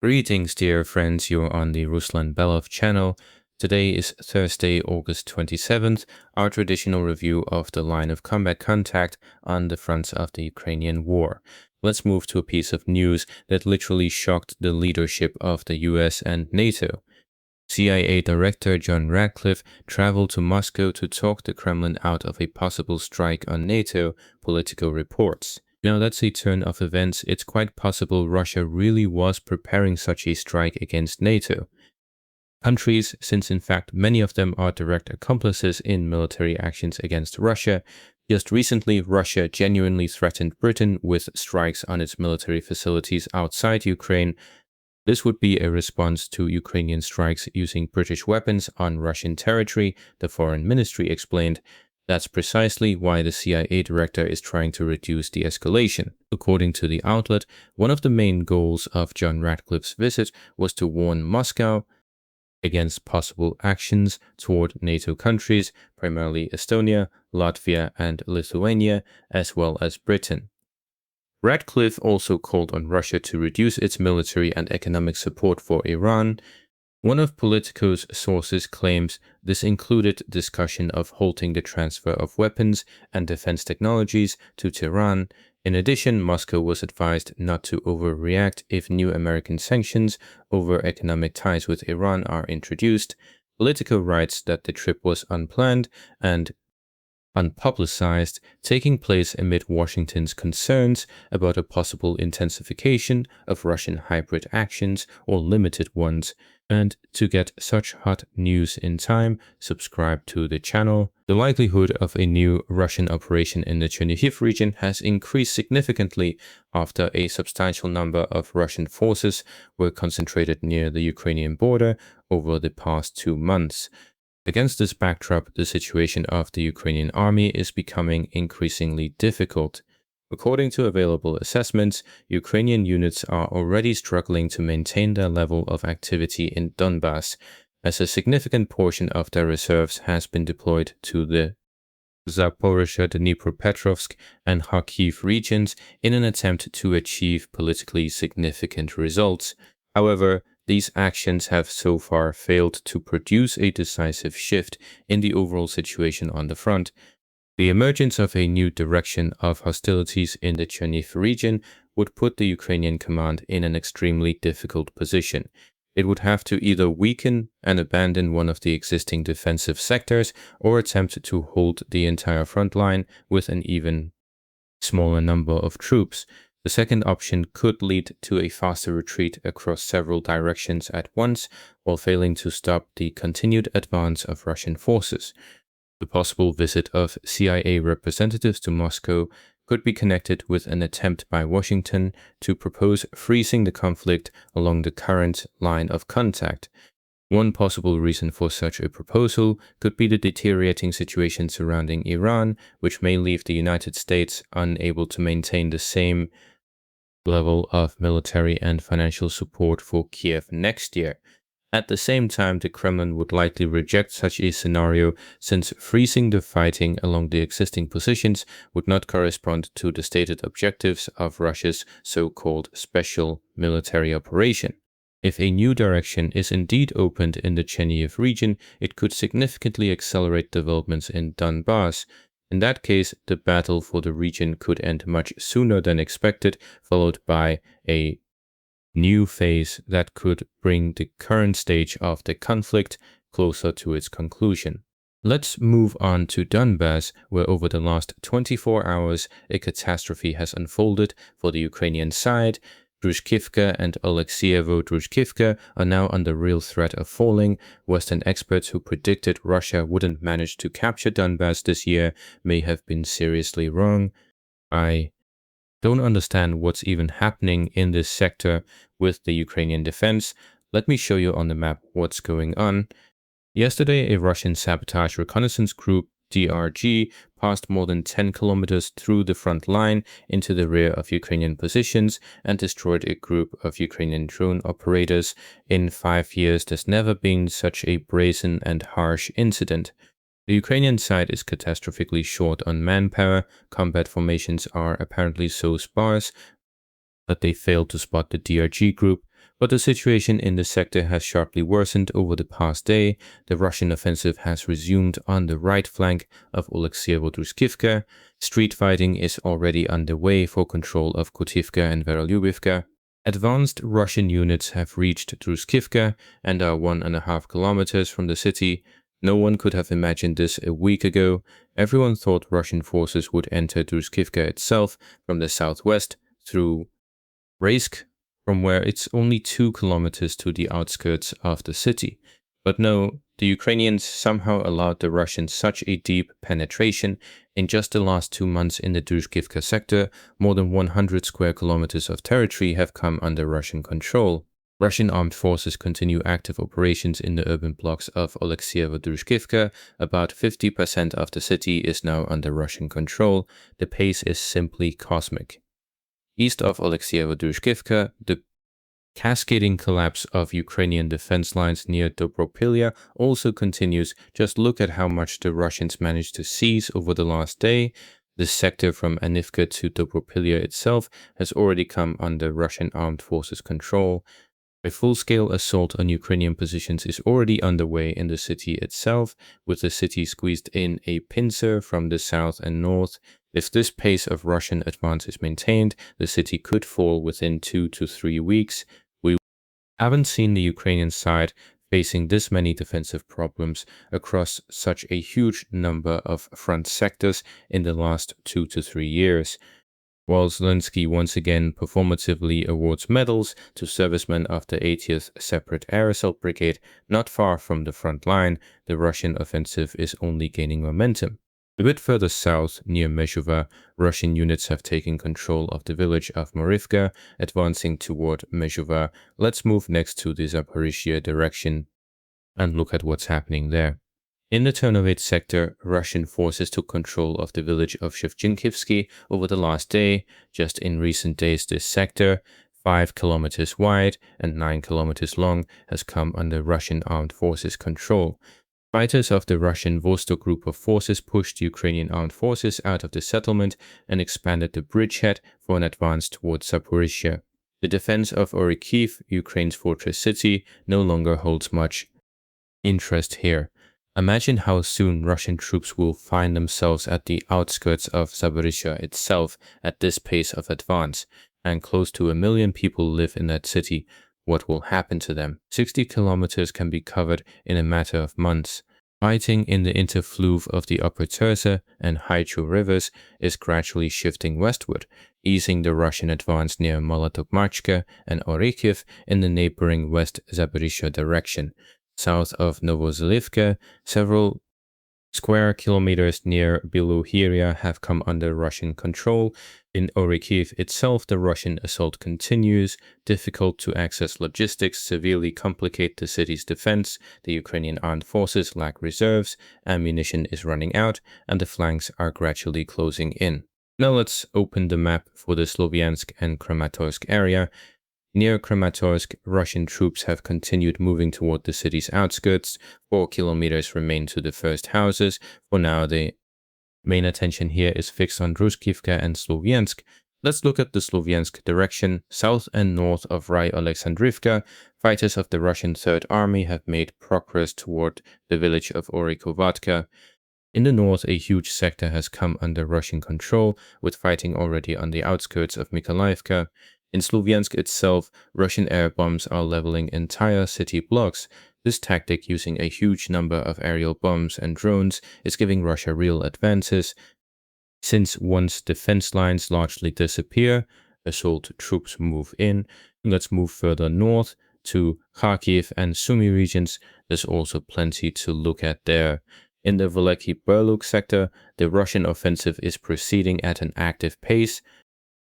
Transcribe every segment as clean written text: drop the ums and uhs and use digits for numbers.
Greetings, dear friends. You're on the Ruslan Belov channel. Today is Thursday, August 27th, our traditional review of the line of combat contact on the fronts of the Ukrainian war. Let's move to a piece of news that literally shocked the leadership of the US and NATO. CIA Director John Ratcliffe traveled to Moscow to talk the Kremlin out of a possible strike on NATO, Politico reports. Now, that's a turn of events. It's quite possible Russia really was preparing such a strike against NATO. Countries, since in fact many of them are direct accomplices in military actions against Russia. Just recently, Russia genuinely threatened Britain with strikes on its military facilities outside Ukraine. This would be a response to Ukrainian strikes using British weapons on Russian territory, the Foreign Ministry explained. That's precisely why the CIA director is trying to reduce the escalation. According to the outlet, one of the main goals of John Ratcliffe's visit was to warn Moscow against possible actions toward NATO countries, primarily Estonia, Latvia, and Lithuania, as well as Britain. Ratcliffe also called on Russia to reduce its military and economic support for Iran. One of Politico's sources claims this included discussion of halting the transfer of weapons and defense technologies to Tehran. In addition, Moscow was advised not to overreact if new American sanctions over economic ties with Iran are introduced. Politico writes that the trip was unplanned and unpublicized, taking place amid Washington's concerns about a possible intensification of Russian hybrid actions or limited ones. And to get such hot news in time, subscribe to the channel. The likelihood of a new Russian operation in the Chernihiv region has increased significantly after a substantial number of Russian forces were concentrated near the Ukrainian border over the past 2 months. Against this backdrop, the situation of the Ukrainian army is becoming increasingly difficult. According to available assessments, Ukrainian units are already struggling to maintain their level of activity in Donbas, as a significant portion of their reserves has been deployed to the Zaporizhzhia, Dnipropetrovsk, and Kharkiv regions in an attempt to achieve politically significant results. However, these actions have so far failed to produce a decisive shift in the overall situation on the front. The emergence of a new direction of hostilities in the Chernihiv region would put the Ukrainian command in an extremely difficult position. It would have to either weaken and abandon one of the existing defensive sectors or attempt to hold the entire front line with an even smaller number of troops. The second option could lead to a faster retreat across several directions at once, while failing to stop the continued advance of Russian forces. The possible visit of CIA representatives to Moscow could be connected with an attempt by Washington to propose freezing the conflict along the current line of contact. One possible reason for such a proposal could be the deteriorating situation surrounding Iran, which may leave the United States unable to maintain the same level of military and financial support for Kiev next year. At the same time, the Kremlin would likely reject such a scenario, since freezing the fighting along the existing positions would not correspond to the stated objectives of Russia's so-called special military operation. If a new direction is indeed opened in the Chernihiv region, it could significantly accelerate developments in Donbas. In that case, the battle for the region could end much sooner than expected, followed by a new phase that could bring the current stage of the conflict closer to its conclusion. Let's move on to Donbas, where over the last 24 hours a catastrophe has unfolded for the Ukrainian side. Drushkivka and Alexeyevo-Drushkivka are now under real threat of falling. Western experts who predicted Russia wouldn't manage to capture Donbas this year may have been seriously wrong. I don't understand what's even happening in this sector with the Ukrainian defense. Let me show you on the map what's going on. Yesterday, a Russian sabotage reconnaissance group, DRG, passed more than 10 kilometers through the front line into the rear of Ukrainian positions and destroyed a group of Ukrainian drone operators. In 5 years, there's never been such a brazen and harsh incident. The Ukrainian side is catastrophically short on manpower. Combat formations are apparently so sparse that they failed to spot the DRG group, But the situation in the sector has sharply worsened over the past day. The Russian offensive has resumed on the right flank of Oleksievo-Druskivka. Street fighting is already underway for control of Kotivka and Verolyubivka. Advanced Russian units have reached Druskivka and are 1.5 kilometers from the city. No one could have imagined this a week ago. Everyone thought Russian forces would enter Druskivka itself from the southwest through Raisk, from where it's only 2 kilometers to the outskirts of the city. But no, the Ukrainians somehow allowed the Russians such a deep penetration. In just the last 2 months in the Druskivka sector, more than 100 square kilometers of territory have come under Russian control. Russian armed forces continue active operations in the urban blocks of Oleksievo-Druskivka. About 50% of the city is now under Russian control. The pace is simply cosmic. East of Oleksievo-Druskivka, the cascading collapse of Ukrainian defense lines near Dobropilya also continues. Just look at how much the Russians managed to seize over the last day. The sector from Anivka to Dobropilya itself has already come under Russian armed forces control. A full-scale assault on Ukrainian positions is already underway in the city itself, with the city squeezed in a pincer from the south and north. If this pace of Russian advance is maintained, the city could fall within 2 to 3 weeks. We haven't seen the Ukrainian side facing this many defensive problems across such a huge number of front sectors in the last 2 to 3 years. While Zelensky once again performatively awards medals to servicemen of the 80th Separate Air Assault Brigade not far from the front line, the Russian offensive is only gaining momentum. A bit further south, near Mezhuva, Russian units have taken control of the village of Morivka, advancing toward Mezhuva. Let's move next to the Zaporizhzhia direction and look at what's happening there. In the Chernihiv sector, Russian forces took control of the village of Shevchenkivsky over the last day. Just in recent days, this sector, 5 kilometers wide and 9 kilometers long, has come under Russian armed forces control. Fighters of the Russian Vostok group of forces pushed Ukrainian armed forces out of the settlement and expanded the bridgehead for an advance towards Zaporizhzhia. The defense of Kharkiv, Ukraine's fortress city, no longer holds much interest here. Imagine how soon Russian troops will find themselves at the outskirts of Zaporizhzhia itself at this pace of advance, and close to 1 million people live in that city. What will happen to them? 60 kilometers can be covered in a matter of months. Fighting in the interfluve of the Upper Terza and Haichu rivers is gradually shifting westward, easing the Russian advance near Molotokmarchka and Orekhiv in the neighboring West Zaporizhzhia direction. South of Novozalivka, several square kilometers near Belohiria have come under Russian control. In Orekhiv itself, the Russian assault continues. Difficult to access logistics severely complicate the city's defense. The Ukrainian armed forces lack reserves, ammunition is running out, and the flanks are gradually closing in. Now let's open the map for the Sloviansk and Kramatorsk area. Near Kramatorsk, Russian troops have continued moving toward the city's outskirts. 4 kilometers remain to the first houses. For now, the main attention here is fixed on Druskivka and Sloviansk. Let's look at the Sloviansk direction. South and north of Rai Alexandrivka, fighters of the Russian Third Army have made progress toward the village of Orikovatka. In the north, a huge sector has come under Russian control, with fighting already on the outskirts of Mykolaiivka. In Sloviansk itself, Russian air bombs are leveling entire city blocks. This tactic, using a huge number of aerial bombs and drones, is giving Russia real advances. Since once defense lines largely disappear, assault troops move in. Let's move further north to Kharkiv and Sumy regions. There's also plenty to look at there. In the Veliki-Burluk sector, the Russian offensive is proceeding at an active pace.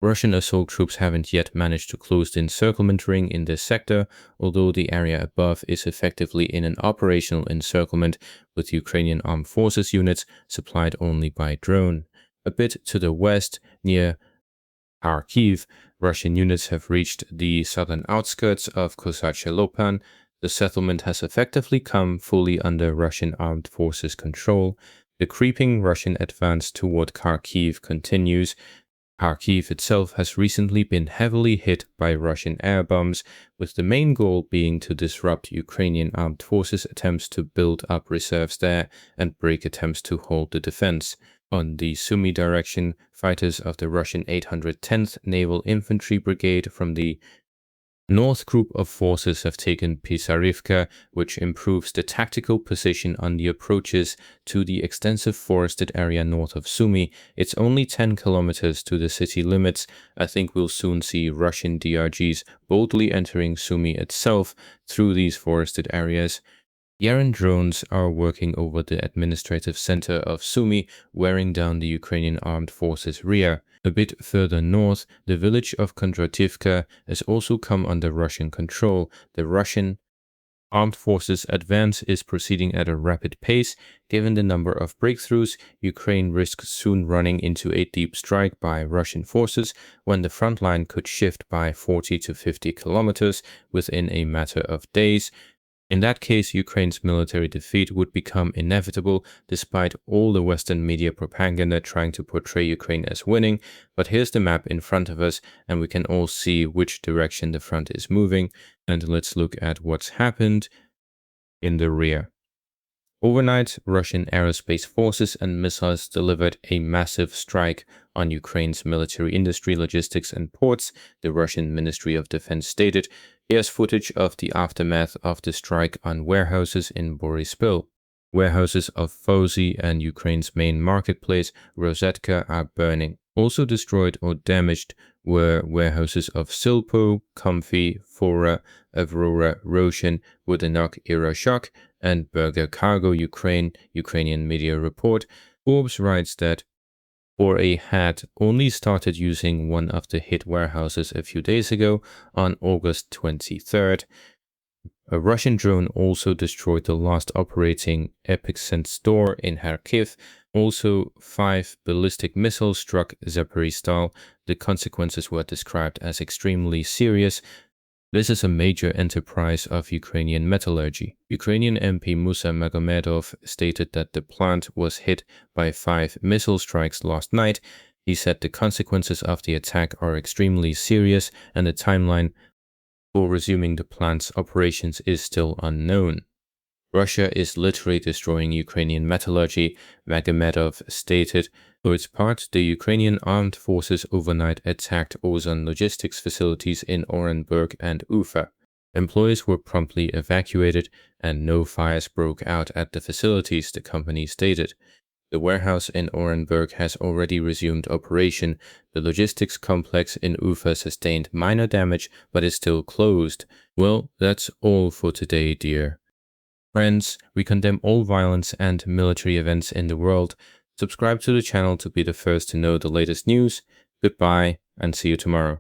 Russian assault troops haven't yet managed to close the encirclement ring in this sector, although the area above is effectively in an operational encirclement with Ukrainian armed forces units supplied only by drone. A bit to the west, near Kharkiv, Russian units have reached the southern outskirts of Kosache-Lopan. The settlement has effectively come fully under Russian armed forces control. The creeping Russian advance toward Kharkiv continues. Kharkiv itself has recently been heavily hit by Russian air bombs, with the main goal being to disrupt Ukrainian armed forces' attempts to build up reserves there and break attempts to hold the defense. On the Sumy direction, fighters of the Russian 810th Naval Infantry Brigade from the North group of forces have taken Pisarivka, which improves the tactical position on the approaches to the extensive forested area north of Sumy. It's only 10 kilometers to the city limits. I think we'll soon see Russian DRGs boldly entering Sumy itself through these forested areas. Yaren drones are working over the administrative center of Sumy, wearing down the Ukrainian armed forces' rear. A bit further north, the village of Kondrativka has also come under Russian control. The Russian armed forces' advance is proceeding at a rapid pace. Given the number of breakthroughs, Ukraine risks soon running into a deep strike by Russian forces when the front line could shift by 40 to 50 kilometers within a matter of days. In that case, Ukraine's military defeat would become inevitable, despite all the Western media propaganda trying to portray Ukraine as winning. But here's the map in front of us, and we can all see which direction the front is moving. And let's look at what's happened in the rear. Overnight, Russian aerospace forces and missiles delivered a massive strike on Ukraine's military industry, logistics, and ports, the Russian Ministry of Defense stated. Here's footage of the aftermath of the strike on warehouses in Boryspil. Warehouses of Fozy and Ukraine's main marketplace, Rosetka, are burning. Also destroyed or damaged were warehouses of Silpo, Comfy, Fora, Avrora, Roshan, Budanok, Irashok, and Burger Cargo Ukrainian media report. Forbes writes that Bora had only started using one of the hit warehouses a few days ago on August 23rd. A Russian drone also destroyed the last operating Epicent store in Kharkiv. Also, 5 ballistic missiles struck Zaporizhzhia. The consequences were described as extremely serious. This is a major enterprise of Ukrainian metallurgy. Ukrainian MP Musa Magomedov stated that the plant was hit by 5 missile strikes last night. He said the consequences of the attack are extremely serious and the timeline for resuming the plant's operations is still unknown. Russia is literally destroying Ukrainian metallurgy, Magomedov stated. For its part, the Ukrainian armed forces overnight attacked Ozon logistics facilities in Orenburg and Ufa. Employees were promptly evacuated and no fires broke out at the facilities, the company stated. The warehouse in Orenburg has already resumed operation. The logistics complex in Ufa sustained minor damage but is still closed. Well, that's all for today, dear friends. We condemn all violence and military events in the world. Subscribe to the channel to be the first to know the latest news. Goodbye and see you tomorrow.